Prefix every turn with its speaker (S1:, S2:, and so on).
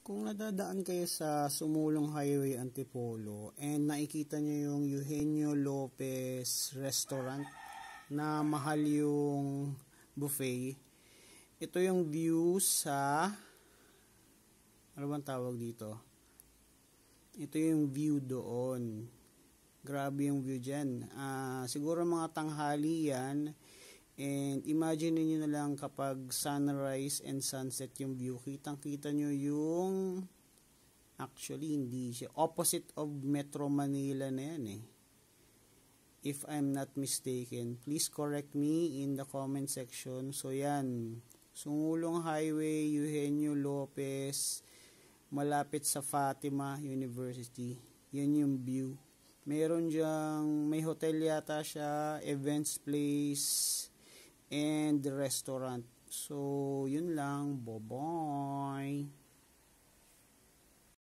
S1: Kung nadadaan kayo sa Sumulong Highway, Antipolo, and nakikita nyo yung Eugenio Lopez Restaurant na mahal yung buffet, ito yung view sa, ano bang tawag dito? Ito yung view doon. Grabe yung view dyan. Siguro mga tanghali yan. And imagine niyo na lang kapag sunrise and sunset yung view, kitang-kita nyo yung, actually hindi siya, opposite of Metro Manila na yan eh. If I'm not mistaken, please correct me in the comment section. So yan, Sumulong Highway, Eugenio Lopez, malapit sa Fatima University. Yan yung view. Meron dyang, may hotel yata siya, events place, and the restaurant. So, yun lang. Bye-bye.